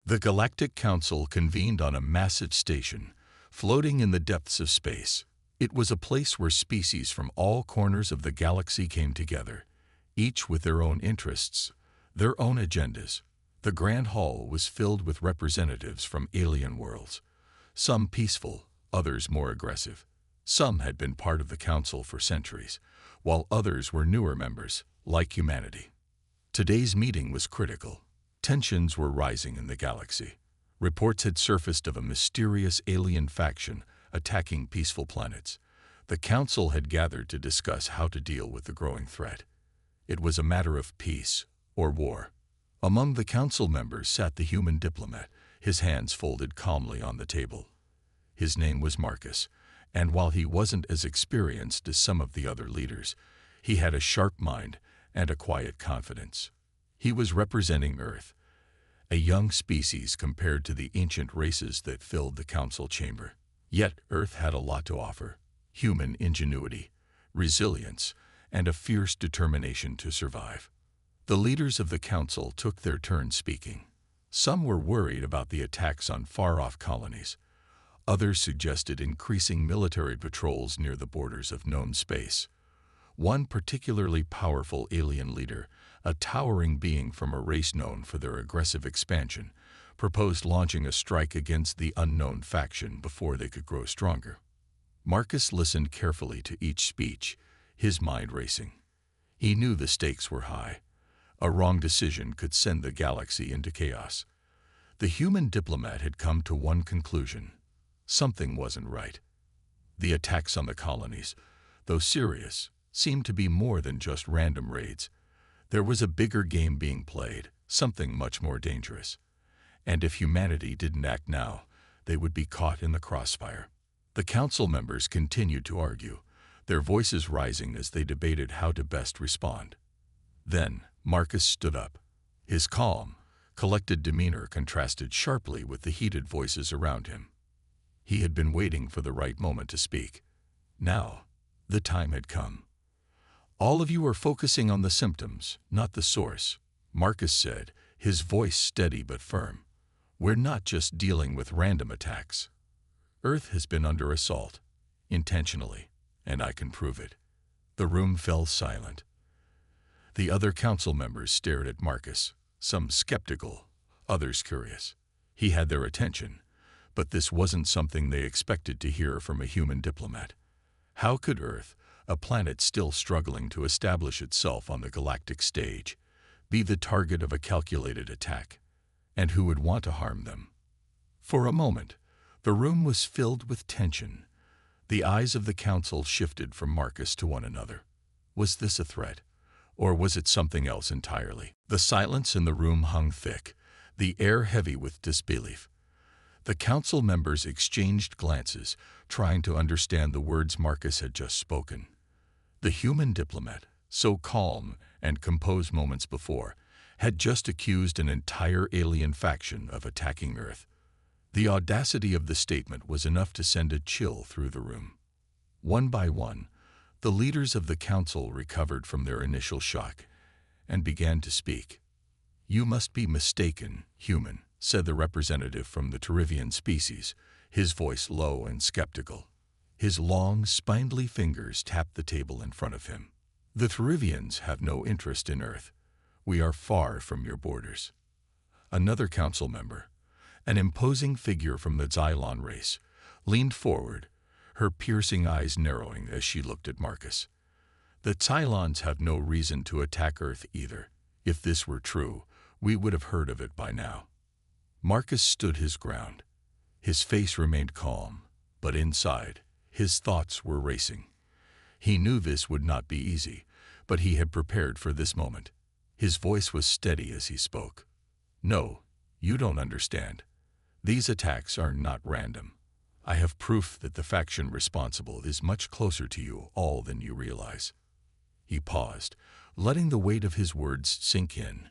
The Galactic Council convened on a massive station, floating in the depths of space. It was a place where species from all corners of the galaxy came together, each with their own interests, their own agendas. The Grand Hall was filled with representatives from alien worlds, some peaceful, others more aggressive. Some had been part of the Council for centuries, while others were newer members, like humanity. Today's meeting was critical. Tensions were rising in the galaxy. Reports had surfaced of a mysterious alien faction attacking peaceful planets. The Council had gathered to discuss how to deal with the growing threat. It was a matter of peace or war. Among the Council members sat the human diplomat, his hands folded calmly on the table. His name was Marcus, and while he wasn't as experienced as some of the other leaders, he had a sharp mind and a quiet confidence. He was representing Earth, a young species compared to the ancient races that filled the council chamber. Yet Earth had a lot to offer: human ingenuity, resilience, and a fierce determination to survive. The leaders of the council took their turn speaking. Some were worried about the attacks on far-off colonies. Others suggested increasing military patrols near the borders of known space. One particularly powerful alien leader, a towering being from a race known for their aggressive expansion, proposed launching a strike against the unknown faction before they could grow stronger. Marcus listened carefully to each speech, his mind racing. He knew the stakes were high. A wrong decision could send the galaxy into chaos. The human diplomat had come to one conclusion: something wasn't right. The attacks on the colonies, though serious, seemed to be more than just random raids. There was a bigger game being played, something much more dangerous. And if humanity didn't act now, they would be caught in the crossfire. The council members continued to argue, their voices rising as they debated how to best respond. Then Marcus stood up. His calm, collected demeanor contrasted sharply with the heated voices around him. He had been waiting for the right moment to speak. Now, the time had come. "All of you are focusing on the symptoms, not the source," Marcus said, his voice steady but firm. "We're not just dealing with random attacks. Earth has been under assault, intentionally, and I can prove it." The room fell silent. The other council members stared at Marcus, some skeptical, others curious. He had their attention, but this wasn't something they expected to hear from a human diplomat. How could Earth, a planet still struggling to establish itself on the galactic stage, be the target of a calculated attack? And who would want to harm them? For a moment, the room was filled with tension. The eyes of the council shifted from Marcus to one another. Was this a threat? Or was it something else entirely? The silence in the room hung thick, the air heavy with disbelief. The council members exchanged glances, trying to understand the words Marcus had just spoken. The human diplomat, so calm and composed moments before, had just accused an entire alien faction of attacking Earth. The audacity of the statement was enough to send a chill through the room. One by one, the leaders of the council recovered from their initial shock and began to speak. "You must be mistaken, human," said the representative from the Terrivian species, his voice low and skeptical. His long, spindly fingers tapped the table in front of him. "The Terrivians have no interest in Earth. We are far from your borders." Another council member, an imposing figure from the Xylon race, leaned forward, her piercing eyes narrowing as she looked at Marcus. "The Xylons have no reason to attack Earth either. If this were true, we would have heard of it by now." Marcus stood his ground. His face remained calm, but inside, his thoughts were racing. He knew this would not be easy, but he had prepared for this moment. His voice was steady as he spoke. "No, you don't understand. These attacks are not random. I have proof that the faction responsible is much closer to you all than you realize." He paused, letting the weight of his words sink in.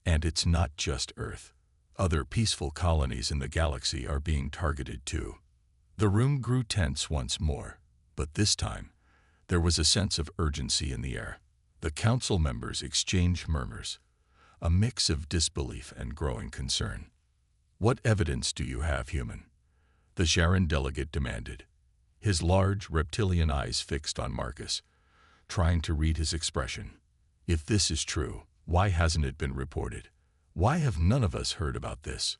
"And it's not just Earth. Other peaceful colonies in the galaxy are being targeted too." The room grew tense once more, but this time, there was a sense of urgency in the air. The council members exchanged murmurs, a mix of disbelief and growing concern. "What evidence do you have, human?" the Sharon delegate demanded, his large reptilian eyes fixed on Marcus, trying to read his expression. "If this is true, why hasn't it been reported? Why have none of us heard about this?"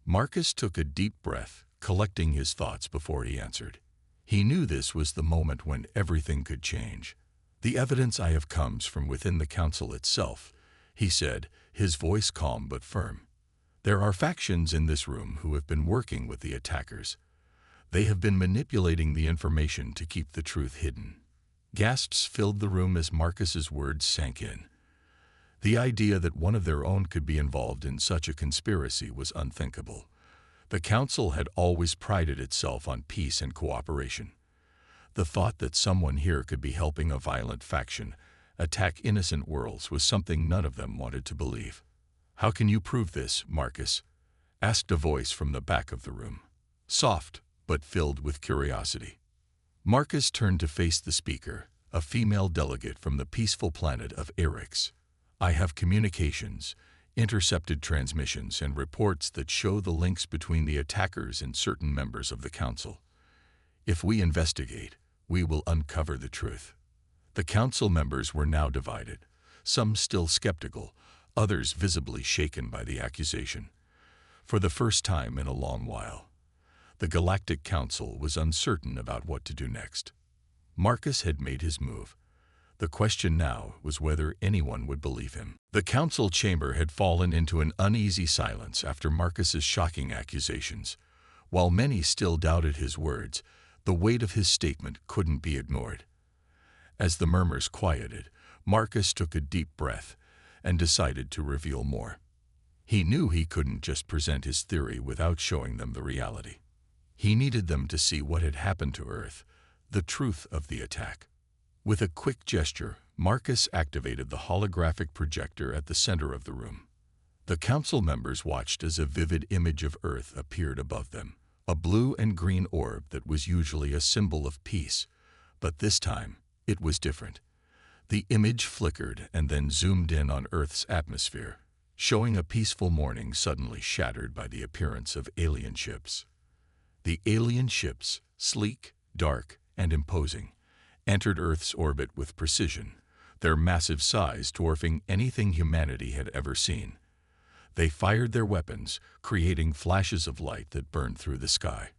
Marcus took a deep breath, collecting his thoughts before he answered. He knew this was the moment when everything could change. "The evidence I have comes from within the council itself," he said, his voice calm but firm. "There are factions in this room who have been working with the attackers. They have been manipulating the information to keep the truth hidden." Gasps filled the room as Marcus's words sank in. The idea that one of their own could be involved in such a conspiracy was unthinkable. The council had always prided itself on peace and cooperation. The thought that someone here could be helping a violent faction attack innocent worlds was something none of them wanted to believe. "How can you prove this, Marcus?" asked a voice from the back of the room, soft but filled with curiosity. Marcus turned to face the speaker, a female delegate from the peaceful planet of Orcs. "I have communications, intercepted transmissions, and reports that show the links between the attackers and certain members of the council. If we investigate, we will uncover the truth." The council members were now divided, some still skeptical, others visibly shaken by the accusation. For the first time in a long while, the Galactic Council was uncertain about what to do next. Marcus had made his move. The question now was whether anyone would believe him. The council chamber had fallen into an uneasy silence after Marcus's shocking accusations. While many still doubted his words, the weight of his statement couldn't be ignored. As the murmurs quieted, Marcus took a deep breath and decided to reveal more. He knew he couldn't just present his theory without showing them the reality. He needed them to see what had happened to Earth, the truth of the attack. With a quick gesture, Marcus activated the holographic projector at the center of the room. The council members watched as a vivid image of Earth appeared above them, a blue and green orb that was usually a symbol of peace, but this time it was different. The image flickered and then zoomed in on Earth's atmosphere, showing a peaceful morning suddenly shattered by the appearance of alien ships. The alien ships, sleek, dark, and imposing, entered Earth's orbit with precision, their massive size dwarfing anything humanity had ever seen. They fired their weapons, creating flashes of light that burned through the sky.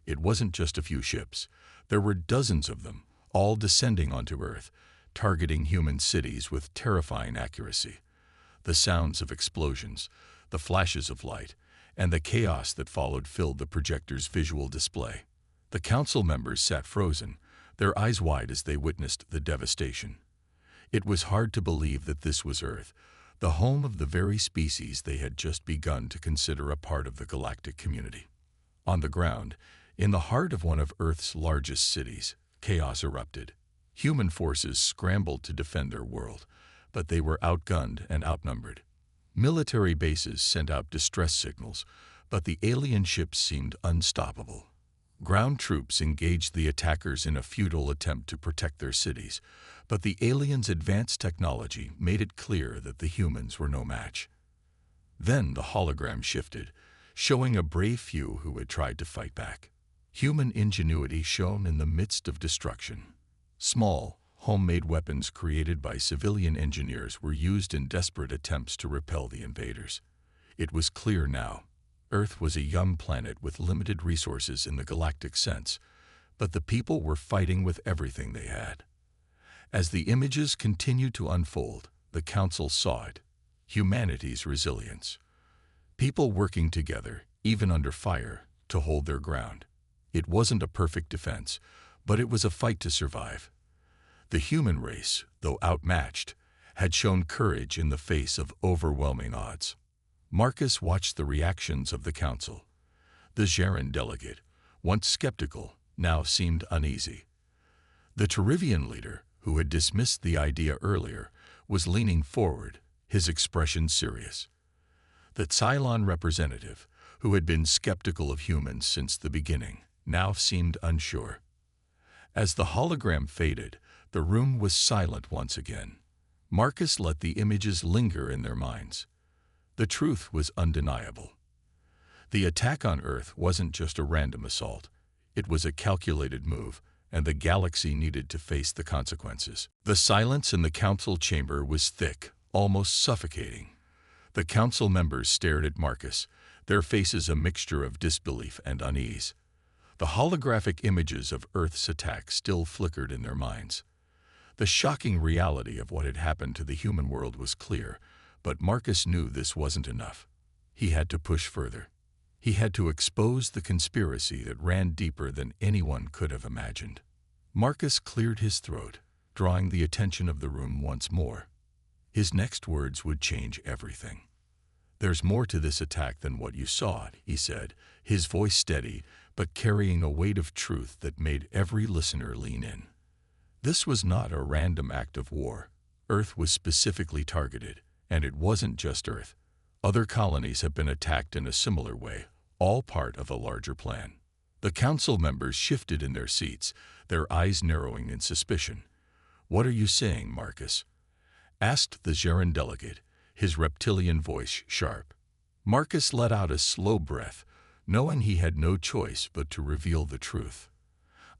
It wasn't just a few ships. There were dozens of them, all descending onto Earth, targeting human cities with terrifying accuracy. The sounds of explosions, the flashes of light, and the chaos that followed filled the projector's visual display. The council members sat frozen, their eyes wide as they witnessed the devastation. It was hard to believe that this was Earth, the home of the very species they had just begun to consider a part of the galactic community. On the ground, in the heart of one of Earth's largest cities, chaos erupted. Human forces scrambled to defend their world, but they were outgunned and outnumbered. Military bases sent out distress signals, but the alien ships seemed unstoppable. Ground troops engaged the attackers in a futile attempt to protect their cities, but the aliens' advanced technology made it clear that the humans were no match. Then the hologram shifted, showing a brave few who had tried to fight back. Human ingenuity shone in the midst of destruction. Small, homemade weapons created by civilian engineers were used in desperate attempts to repel the invaders. It was clear now. Earth was a young planet with limited resources in the galactic sense, but the people were fighting with everything they had. As the images continued to unfold, the council saw it. Humanity's resilience. People working together, even under fire, to hold their ground. It wasn't a perfect defense, but it was a fight to survive. The human race, though outmatched, had shown courage in the face of overwhelming odds. Marcus watched the reactions of the council. The Sharon delegate, once skeptical, now seemed uneasy. The Terivian leader, who had dismissed the idea earlier, was leaning forward, his expression serious. The Cylon representative, who had been skeptical of humans since the beginning, now seemed unsure. As the hologram faded, the room was silent once again. Marcus let the images linger in their minds. The truth was undeniable. The attack on Earth wasn't just a random assault. It was a calculated move, and the galaxy needed to face the consequences. The silence in the council chamber was thick, almost suffocating. The council members stared at Marcus, their faces a mixture of disbelief and unease. The holographic images of Earth's attack still flickered in their minds. The shocking reality of what had happened to the human world was clear, but Marcus knew this wasn't enough. He had to push further. He had to expose the conspiracy that ran deeper than anyone could have imagined. Marcus cleared his throat, drawing the attention of the room once more. His next words would change everything. "There's more to this attack than what you saw," he said, his voice steady, but carrying a weight of truth that made every listener lean in. This was not a random act of war. Earth was specifically targeted, and it wasn't just Earth. Other colonies have been attacked in a similar way, all part of a larger plan. The council members shifted in their seats, their eyes narrowing in suspicion. "What are you saying, Marcus?" asked the Geran delegate, his reptilian voice sharp. Marcus let out a slow breath, knowing he had no choice but to reveal the truth.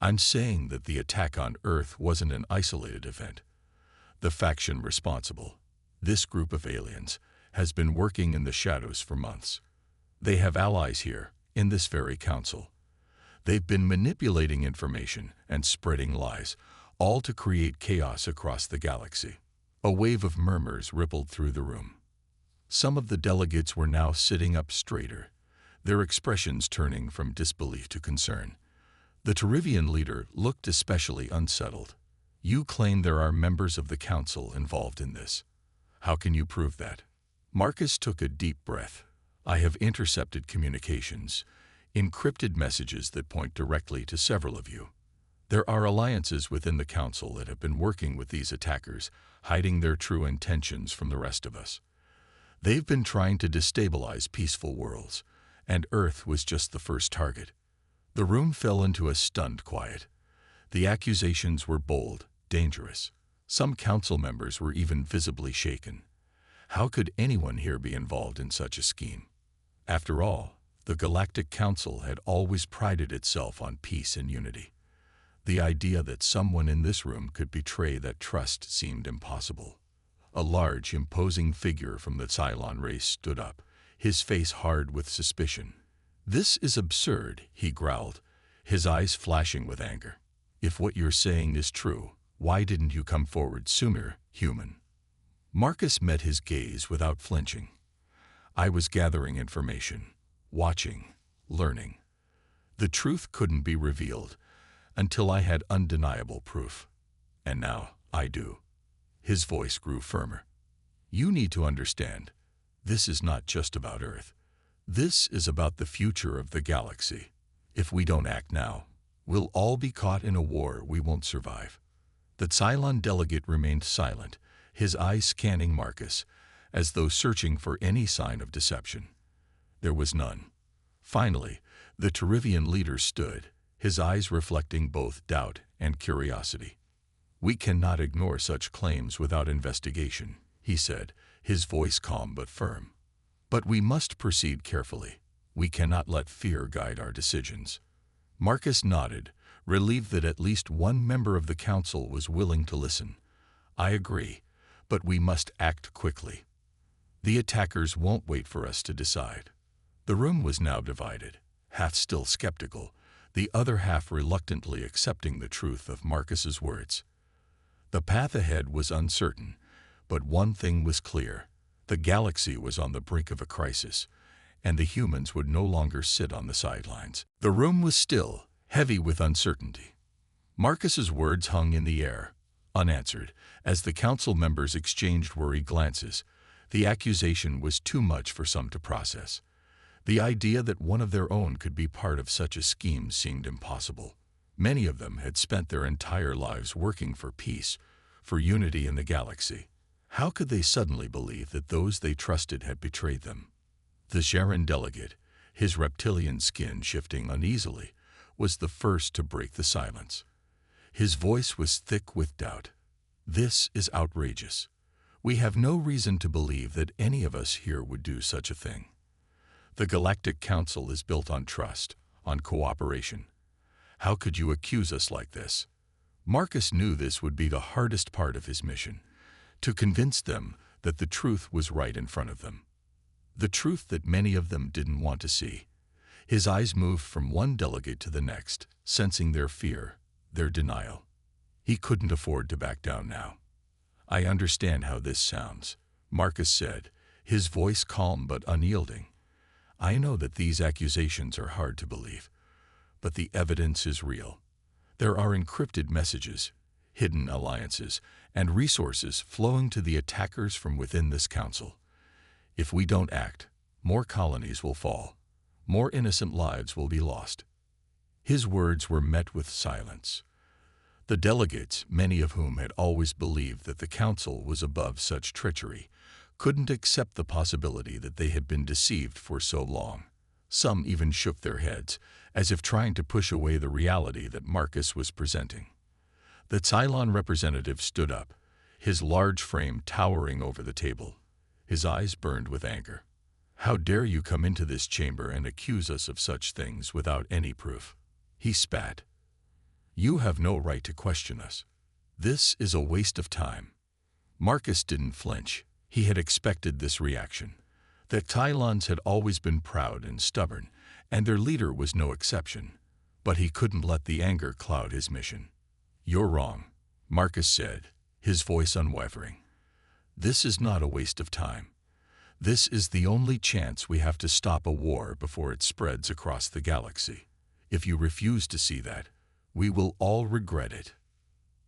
"I'm saying that the attack on Earth wasn't an isolated event. The faction responsible, this group of aliens, has been working in the shadows for months. They have allies here, in this very council. They've been manipulating information and spreading lies, all to create chaos across the galaxy." A wave of murmurs rippled through the room. Some of the delegates were now sitting up straighter, their expressions turning from disbelief to concern. The Terrivian leader looked especially unsettled. "You claim there are members of the council involved in this. How can you prove that?" Marcus took a deep breath. "I have intercepted communications, encrypted messages that point directly to several of you. There are alliances within the council that have been working with these attackers, hiding their true intentions from the rest of us. They've been trying to destabilize peaceful worlds, and Earth was just the first target." The room fell into a stunned quiet. The accusations were bold, dangerous. Some council members were even visibly shaken. How could anyone here be involved in such a scheme? After all, the Galactic Council had always prided itself on peace and unity. The idea that someone in this room could betray that trust seemed impossible. A large, imposing figure from the Cylon race stood up, his face hard with suspicion. "This is absurd," he growled, his eyes flashing with anger. "If what you're saying is true, why didn't you come forward sooner, human?" Marcus met his gaze without flinching. "I was gathering information, watching, learning. The truth couldn't be revealed until I had undeniable proof. And now I do." His voice grew firmer. "You need to understand, this is not just about Earth. This is about the future of the galaxy. If we don't act now, we'll all be caught in a war we won't survive." The Cylon delegate remained silent, his eyes scanning Marcus, as though searching for any sign of deception. There was none. Finally, the Terrivian leader stood, his eyes reflecting both doubt and curiosity. "We cannot ignore such claims without investigation," he said, his voice calm but firm. "But we must proceed carefully. We cannot let fear guide our decisions." Marcus nodded, relieved that at least one member of the council was willing to listen. "I agree, but we must act quickly. The attackers won't wait for us to decide." The room was now divided, half still skeptical, the other half reluctantly accepting the truth of Marcus's words. The path ahead was uncertain, but one thing was clear. The galaxy was on the brink of a crisis, and the humans would no longer sit on the sidelines. The room was still, heavy with uncertainty. Marcus's words hung in the air, unanswered, as the council members exchanged worried glances. The accusation was too much for some to process. The idea that one of their own could be part of such a scheme seemed impossible. Many of them had spent their entire lives working for peace, for unity in the galaxy. How could they suddenly believe that those they trusted had betrayed them? The Geran delegate, his reptilian skin shifting uneasily, was the first to break the silence. His voice was thick with doubt. "This is outrageous. We have no reason to believe that any of us here would do such a thing." The Galactic Council is built on trust, on cooperation. How could you accuse us like this? Marcus knew this would be the hardest part of his mission, to convince them that the truth was right in front of them. The truth that many of them didn't want to see. His eyes moved from one delegate to the next, sensing their fear, their denial. He couldn't afford to back down now. "I understand how this sounds," Marcus said, his voice calm but unyielding. "I know that these accusations are hard to believe, but the evidence is real. There are encrypted messages, hidden alliances, and resources flowing to the attackers from within this council. If we don't act, more colonies will fall. More innocent lives will be lost." His words were met with silence. The delegates, many of whom had always believed that the council was above such treachery, couldn't accept the possibility that they had been deceived for so long. Some even shook their heads, as if trying to push away the reality that Marcus was presenting. The Cylon representative stood up, his large frame towering over the table. His eyes burned with anger. "How dare you come into this chamber and accuse us of such things without any proof?" He spat. "You have no right to question us. This is a waste of time." Marcus didn't flinch. He had expected this reaction. The Cylons had always been proud and stubborn, and their leader was no exception. But he couldn't let the anger cloud his mission. "You're wrong," Marcus said, his voice unwavering. "This is not a waste of time. This is the only chance we have to stop a war before it spreads across the galaxy. If you refuse to see that, we will all regret it."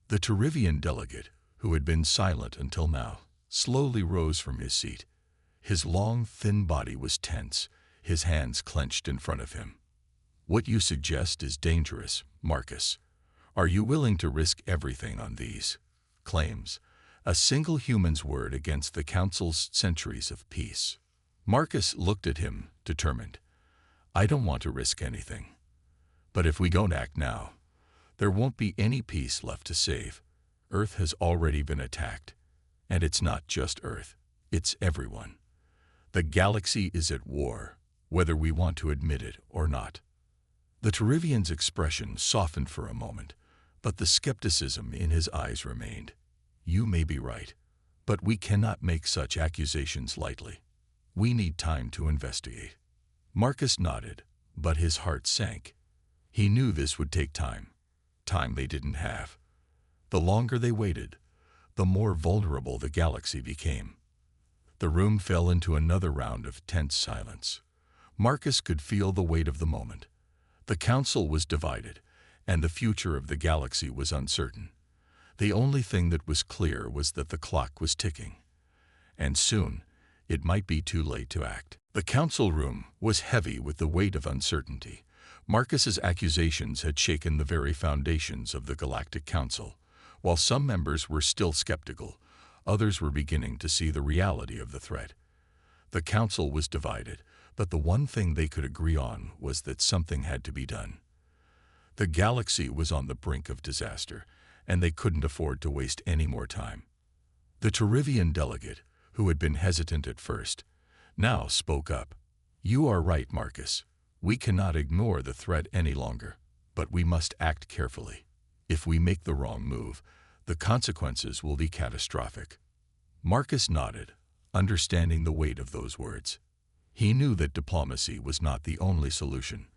The Turivian delegate, who had been silent until now, slowly rose from his seat. His long, thin body was tense, his hands clenched in front of him. "What you suggest is dangerous, Marcus. Are you willing to risk everything on these claims? A single human's word against the Council's centuries of peace." Marcus looked at him, determined. "I don't want to risk anything. But if we don't act now, there won't be any peace left to save. Earth has already been attacked. And it's not just Earth, it's everyone. The galaxy is at war, whether we want to admit it or not." The Turivian's expression softened for a moment, but the skepticism in his eyes remained. "You may be right, but we cannot make such accusations lightly. We need time to investigate." Marcus nodded, but his heart sank. He knew this would take time they didn't have. The longer they waited, the more vulnerable the galaxy became. The room fell into another round of tense silence. Marcus could feel the weight of the moment. The council was divided, and the future of the galaxy was uncertain. The only thing that was clear was that the clock was ticking. And soon, it might be too late to act. The council room was heavy with the weight of uncertainty. Marcus's accusations had shaken the very foundations of the Galactic Council. While some members were still skeptical, others were beginning to see the reality of the threat. The council was divided, but the one thing they could agree on was that something had to be done. The galaxy was on the brink of disaster, and they couldn't afford to waste any more time. The Turivian delegate, who had been hesitant at first, now spoke up. "You are right, Marcus. We cannot ignore the threat any longer, but we must act carefully. If we make the wrong move, the consequences will be catastrophic." Marcus nodded, understanding the weight of those words. He knew that diplomacy was not the only solution.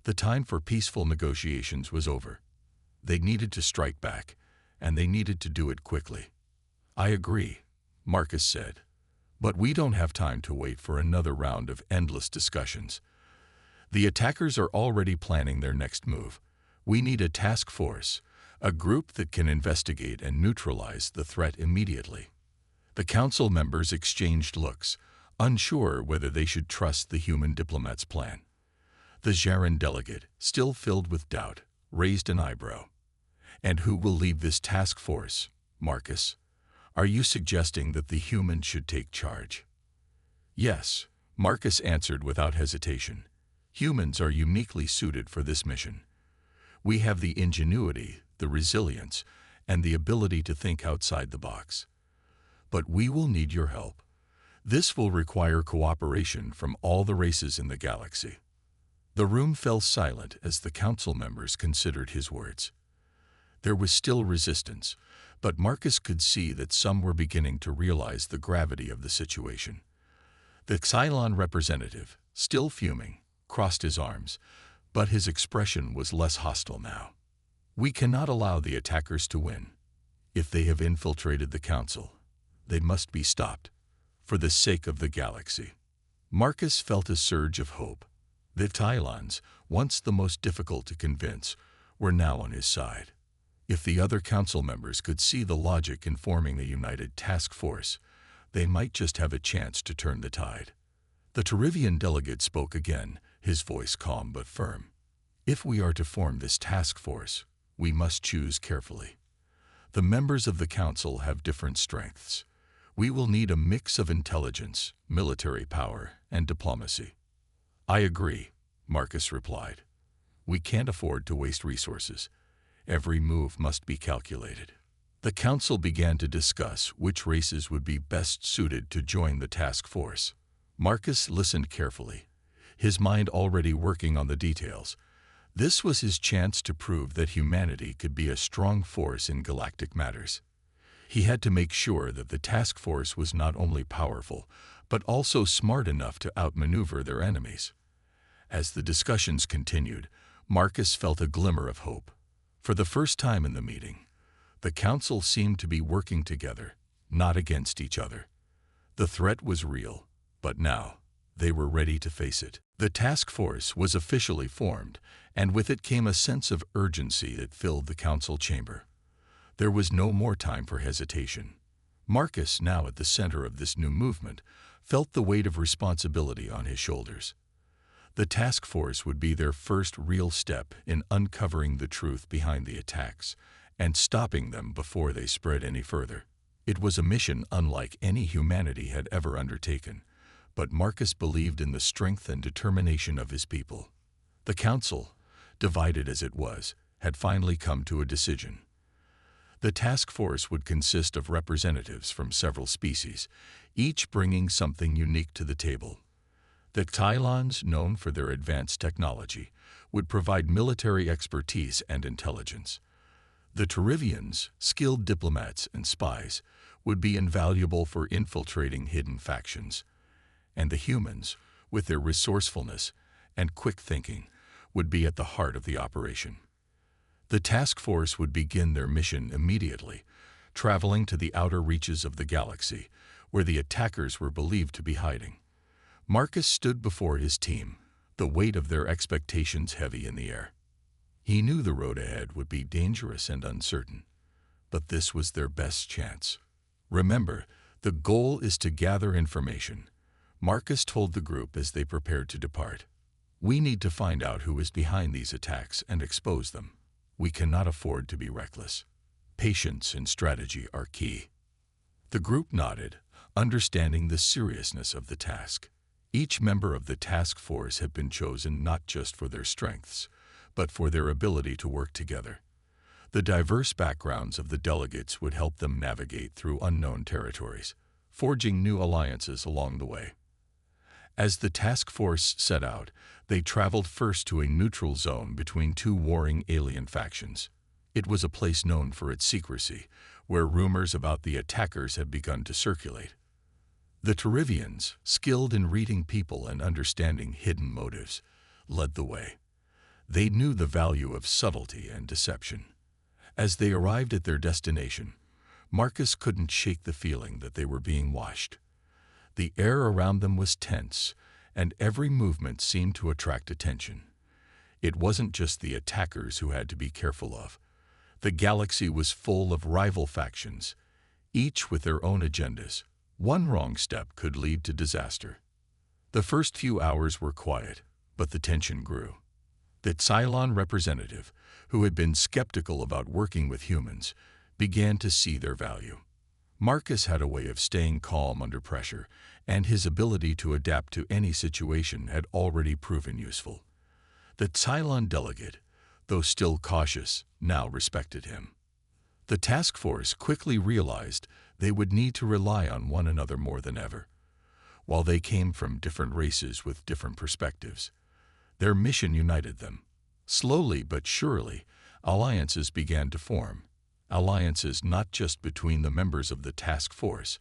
The time for peaceful negotiations was over. They needed to strike back, and they needed to do it quickly. "I agree," Marcus said, "but we don't have time to wait for another round of endless discussions. The attackers are already planning their next move. We need a task force, a group that can investigate and neutralize the threat immediately." The council members exchanged looks, unsure whether they should trust the human diplomat's plan. The Jaren delegate, still filled with doubt, raised an eyebrow. "And who will lead this task force, Marcus? Are you suggesting that the humans should take charge?" "Yes," Marcus answered without hesitation. "Humans are uniquely suited for this mission. We have the ingenuity, the resilience, and the ability to think outside the box. But we will need your help. This will require cooperation from all the races in the galaxy. The room fell silent as the council members considered his words. There was still resistance, but Marcus could see that some were beginning to realize the gravity of the situation. The Cylon representative, still fuming, crossed his arms, but his expression was less hostile now. We cannot allow the attackers to win. If they have infiltrated the council, they must be stopped, for the sake of the galaxy. Marcus felt a surge of hope. The Cylons, once the most difficult to convince, were now on his side. If the other council members could see the logic in forming a united task force, they might just have a chance to turn the tide. The Turivian delegate spoke again, his voice calm but firm. If we are to form this task force, we must choose carefully. The members of the council have different strengths. We will need a mix of intelligence, military power, and diplomacy. I agree, Marcus replied. We can't afford to waste resources. Every move must be calculated. The council began to discuss which races would be best suited to join the task force. Marcus listened carefully, his mind already working on the details. This was his chance to prove that humanity could be a strong force in galactic matters. He had to make sure that the task force was not only powerful, but also smart enough to outmaneuver their enemies. As the discussions continued, Marcus felt a glimmer of hope. For the first time in the meeting, the council seemed to be working together, not against each other. The threat was real, but now they were ready to face it. The task force was officially formed, and with it came a sense of urgency that filled the council chamber. There was no more time for hesitation. Marcus, now at the center of this new movement, felt the weight of responsibility on his shoulders. The task force would be their first real step in uncovering the truth behind the attacks and stopping them before they spread any further. It was a mission unlike any humanity had ever undertaken, but Marcus believed in the strength and determination of his people. The council, divided as it was, had finally come to a decision. The task force would consist of representatives from several species, each bringing something unique to the table. The Cylons, known for their advanced technology, would provide military expertise and intelligence. The Turivians, skilled diplomats and spies, would be invaluable for infiltrating hidden factions. And the humans, with their resourcefulness and quick thinking, would be at the heart of the operation. The task force would begin their mission immediately, traveling to the outer reaches of the galaxy, where the attackers were believed to be hiding. Marcus stood before his team, the weight of their expectations heavy in the air. He knew the road ahead would be dangerous and uncertain, but this was their best chance. Remember, the goal is to gather information, Marcus told the group as they prepared to depart. We need to find out who is behind these attacks and expose them. We cannot afford to be reckless. Patience and strategy are key. The group nodded, understanding the seriousness of the task. Each member of the task force had been chosen not just for their strengths, but for their ability to work together. The diverse backgrounds of the delegates would help them navigate through unknown territories, forging new alliances along the way. As the task force set out, they traveled first to a neutral zone between two warring alien factions. It was a place known for its secrecy, where rumors about the attackers had begun to circulate. The Turivians, skilled in reading people and understanding hidden motives, led the way. They knew the value of subtlety and deception. As they arrived at their destination, Marcus couldn't shake the feeling that they were being watched. The air around them was tense, and every movement seemed to attract attention. It wasn't just the attackers who had to be careful of. The galaxy was full of rival factions, each with their own agendas. One wrong step could lead to disaster. The first few hours were quiet, but the tension grew. The Cylon representative, who had been skeptical about working with humans, began to see their value. Marcus had a way of staying calm under pressure, and his ability to adapt to any situation had already proven useful. The Cylon delegate, though still cautious, now respected him. The task force quickly realized they would need to rely on one another more than ever. While they came from different races with different perspectives, their mission united them. Slowly but surely, alliances began to form. Alliances not just between the members of the task force,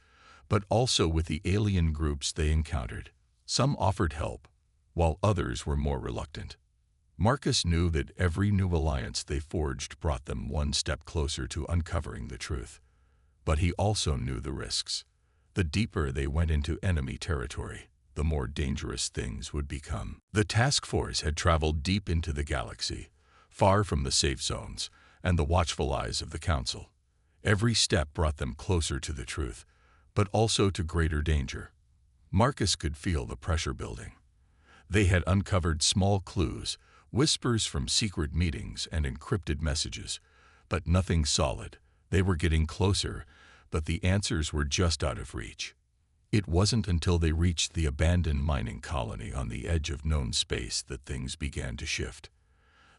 but also with the alien groups they encountered. Some offered help, while others were more reluctant. Marcus knew that every new alliance they forged brought them one step closer to uncovering the truth. But he also knew the risks. The deeper they went into enemy territory, the more dangerous things would become. The task force had traveled deep into the galaxy, far from the safe zones and the watchful eyes of the Council. Every step brought them closer to the truth, but also to greater danger. Marcus could feel the pressure building. They had uncovered small clues, whispers from secret meetings and encrypted messages, but nothing solid. They were getting closer, but the answers were just out of reach. It wasn't until they reached the abandoned mining colony on the edge of known space that things began to shift.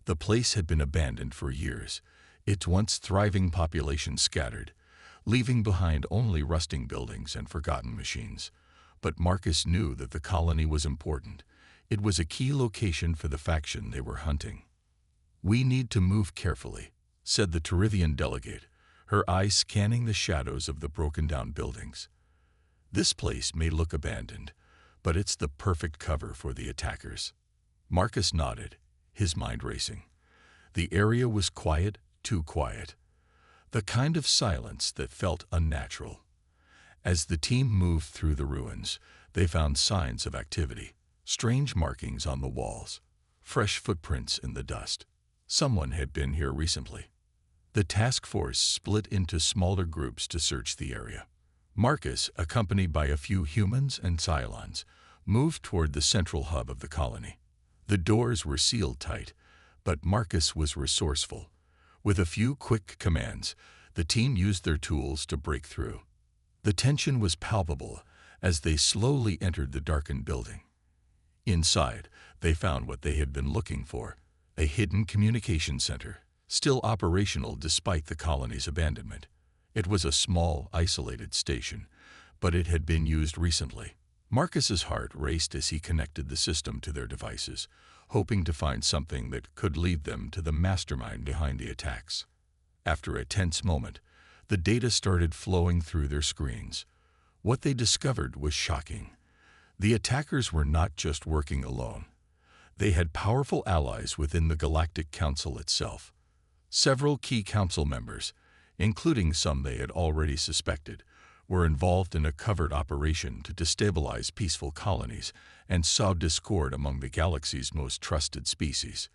The place had been abandoned for years, its once thriving population scattered, leaving behind only rusting buildings and forgotten machines. But Marcus knew that the colony was important. It was a key location for the faction they were hunting. "We need to move carefully," said the Terithian delegate, her eyes scanning the shadows of the broken-down buildings. "This place may look abandoned, but it's the perfect cover for the attackers." Marcus nodded, his mind racing. The area was quiet, too quiet. The kind of silence that felt unnatural. As the team moved through the ruins, they found signs of activity. Strange markings on the walls, fresh footprints in the dust. Someone had been here recently. The task force split into smaller groups to search the area. Marcus, accompanied by a few humans and Cylons, moved toward the central hub of the colony. The doors were sealed tight, but Marcus was resourceful. With a few quick commands, the team used their tools to break through. The tension was palpable as they slowly entered the darkened building. Inside, they found what they had been looking for, a hidden communication center, still operational despite the colony's abandonment. It was a small, isolated station, but it had been used recently. Marcus's heart raced as he connected the system to their devices, hoping to find something that could lead them to the mastermind behind the attacks. After a tense moment, the data started flowing through their screens. What they discovered was shocking. The attackers were not just working alone. They had powerful allies within the Galactic Council itself. Several key council members, including some they had already suspected, were involved in a covert operation to destabilize peaceful colonies and sow discord among the galaxy's most trusted species.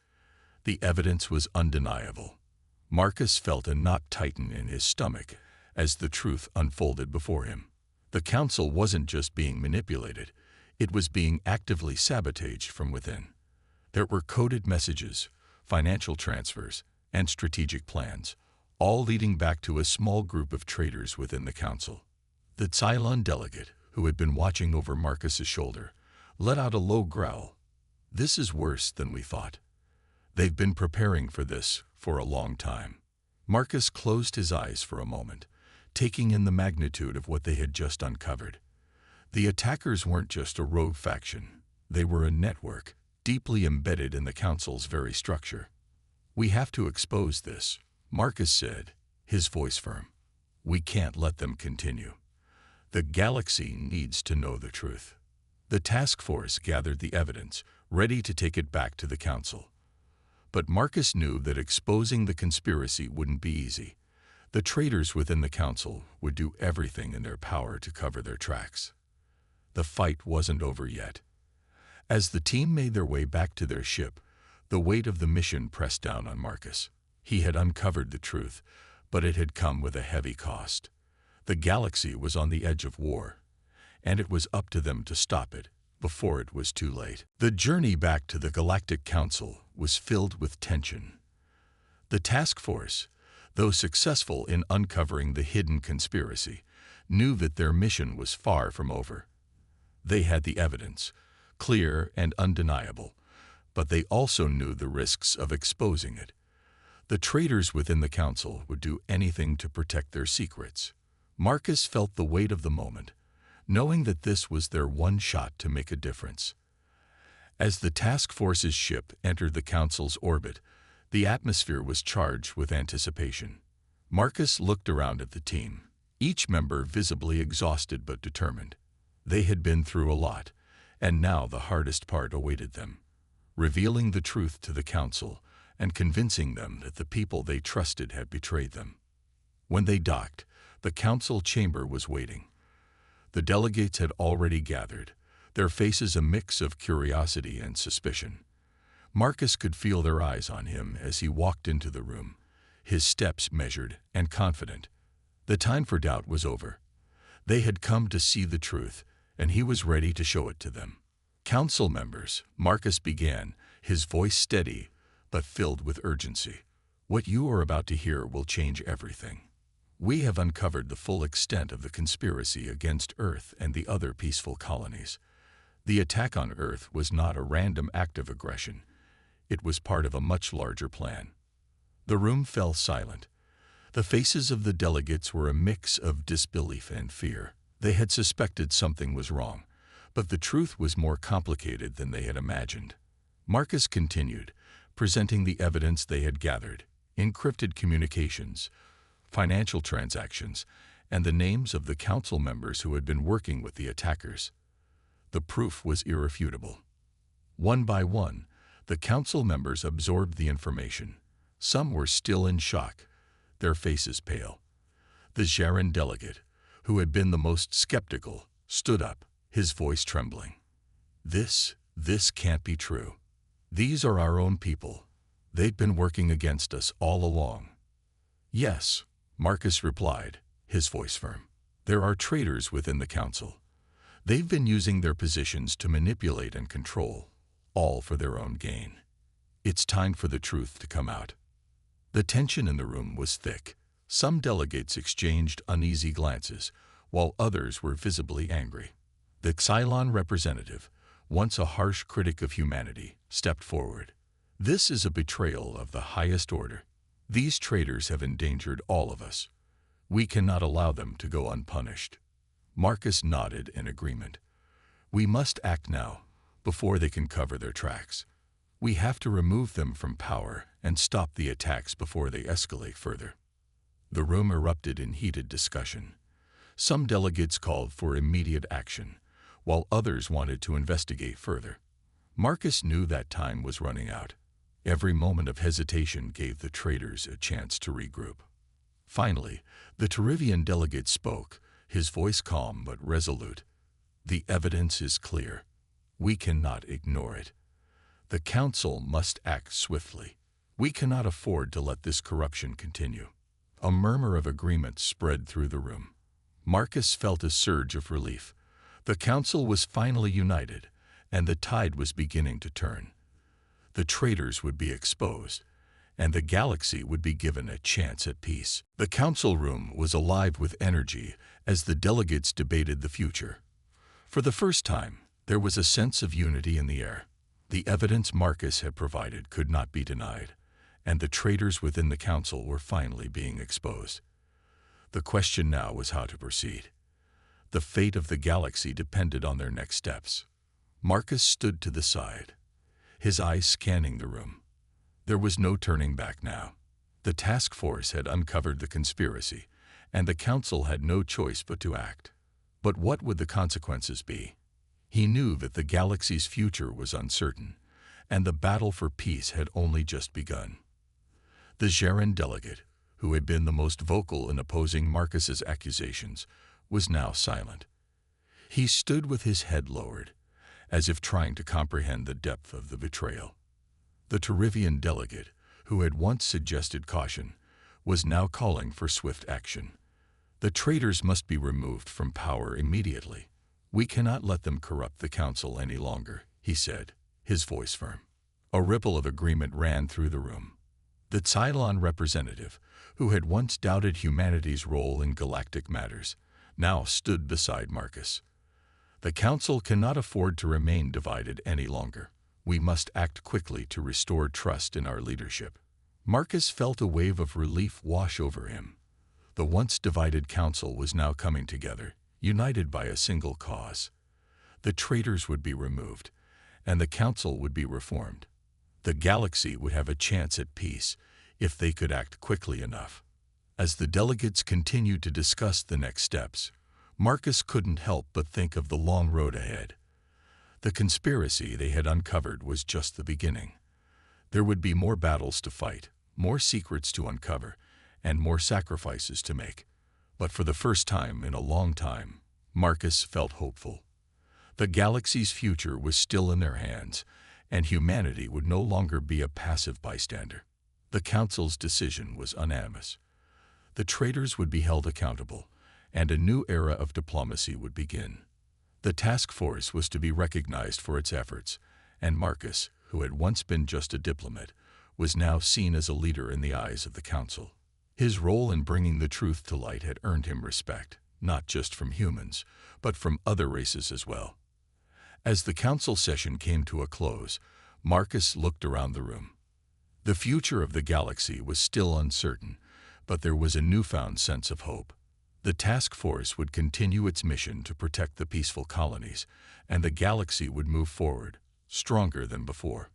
The evidence was undeniable. Marcus felt a knot tighten in his stomach as the truth unfolded before him. The Council wasn't just being manipulated, it was being actively sabotaged from within. There were coded messages, financial transfers, and strategic plans, all leading back to a small group of traitors within the Council. The Cylon delegate, who had been watching over Marcus's shoulder, let out a low growl. "This is worse than we thought. They've been preparing for this for a long time." Marcus closed his eyes for a moment, taking in the magnitude of what they had just uncovered. The attackers weren't just a rogue faction. They were a network, deeply embedded in the Council's very structure. "We have to expose this," Marcus said, his voice firm. "We can't let them continue. The galaxy needs to know the truth." The task force gathered the evidence, ready to take it back to the Council. But Marcus knew that exposing the conspiracy wouldn't be easy. The traitors within the Council would do everything in their power to cover their tracks. The fight wasn't over yet. As the team made their way back to their ship, the weight of the mission pressed down on Marcus. He had uncovered the truth, but it had come with a heavy cost. The galaxy was on the edge of war, and it was up to them to stop it before it was too late. The journey back to the Galactic Council was filled with tension. The task force, though successful in uncovering the hidden conspiracy, knew that their mission was far from over. They had the evidence, clear and undeniable, but they also knew the risks of exposing it. The traitors within the Council would do anything to protect their secrets. Marcus felt the weight of the moment. knowing that this was their one shot to make a difference. As the task force's ship entered the Council's orbit, the atmosphere was charged with anticipation. Marcus looked around at the team, each member visibly exhausted but determined. They had been through a lot, and now the hardest part awaited them, revealing the truth to the Council and convincing them that the people they trusted had betrayed them. When they docked, the Council chamber was waiting. The delegates had already gathered, their faces a mix of curiosity and suspicion. Marcus could feel their eyes on him as he walked into the room, his steps measured and confident. The time for doubt was over. They had come to see the truth, and he was ready to show it to them. Council members, Marcus began, his voice steady but filled with urgency. What you are about to hear will change everything. We have uncovered the full extent of the conspiracy against Earth and the other peaceful colonies. The attack on Earth was not a random act of aggression. It was part of a much larger plan. The room fell silent. The faces of the delegates were a mix of disbelief and fear. They had suspected something was wrong, but the truth was more complicated than they had imagined. Marcus continued, presenting the evidence they had gathered: encrypted communications, financial transactions, and the names of the council members who had been working with the attackers. The proof was irrefutable. One by one, the council members absorbed the information. Some were still in shock, their faces pale. The Jaren delegate, who had been the most skeptical, stood up, his voice trembling. This can't be true. These are our own people. They've been working against us all along. Yes, Marcus replied, his voice firm. There are traitors within the council. They've been using their positions to manipulate and control, all for their own gain. It's time for the truth to come out. The tension in the room was thick. Some delegates exchanged uneasy glances, while others were visibly angry. The Xylon representative, once a harsh critic of humanity, stepped forward. This is a betrayal of the highest order. These traitors have endangered all of us. We cannot allow them to go unpunished. Marcus nodded in agreement. We must act now, before they can cover their tracks. We have to remove them from power and stop the attacks before they escalate further. The room erupted in heated discussion. Some delegates called for immediate action, while others wanted to investigate further. Marcus knew that time was running out. Every moment of hesitation gave the traitors a chance to regroup. Finally, the Terivian delegate spoke, his voice calm but resolute. The evidence is clear. We cannot ignore it. The council must act swiftly. We cannot afford to let this corruption continue. A murmur of agreement spread through the room. Marcus felt a surge of relief. The council was finally united, and the tide was beginning to turn. The traitors would be exposed, and the galaxy would be given a chance at peace. The council room was alive with energy as the delegates debated the future. For the first time, there was a sense of unity in the air. The evidence Marcus had provided could not be denied, and the traitors within the council were finally being exposed. The question now was how to proceed. The fate of the galaxy depended on their next steps. Marcus stood to the side, his eyes scanning the room. There was no turning back now. The task force had uncovered the conspiracy, and the council had no choice but to act. But what would the consequences be? He knew that the galaxy's future was uncertain, and the battle for peace had only just begun. The Jaren delegate, who had been the most vocal in opposing Marcus's accusations, was now silent. He stood with his head lowered, as if trying to comprehend the depth of the betrayal. The Terivian delegate, who had once suggested caution, was now calling for swift action. The traitors must be removed from power immediately. We cannot let them corrupt the council any longer, he said, his voice firm. A ripple of agreement ran through the room. The Cylon representative, who had once doubted humanity's role in galactic matters, now stood beside Marcus. The council cannot afford to remain divided any longer. We must act quickly to restore trust in our leadership. Marcus felt a wave of relief wash over him. The once divided council was now coming together, united by a single cause. The traitors would be removed, and the council would be reformed. The galaxy would have a chance at peace if they could act quickly enough. As the delegates continued to discuss the next steps, Marcus couldn't help but think of the long road ahead. The conspiracy they had uncovered was just the beginning. There would be more battles to fight, more secrets to uncover, and more sacrifices to make. But for the first time in a long time, Marcus felt hopeful. The galaxy's future was still in their hands, and humanity would no longer be a passive bystander. The Council's decision was unanimous. The traitors would be held accountable, and a new era of diplomacy would begin. The task force was to be recognized for its efforts, and Marcus, who had once been just a diplomat, was now seen as a leader in the eyes of the Council. His role in bringing the truth to light had earned him respect, not just from humans, but from other races as well. As the council session came to a close, Marcus looked around the room. The future of the galaxy was still uncertain, but there was a newfound sense of hope. The task force would continue its mission to protect the peaceful colonies, and the galaxy would move forward, stronger than before.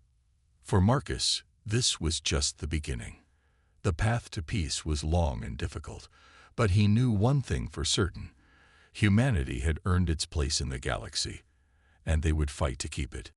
For Marcus, this was just the beginning. The path to peace was long and difficult, but he knew one thing for certain: humanity had earned its place in the galaxy, and they would fight to keep it.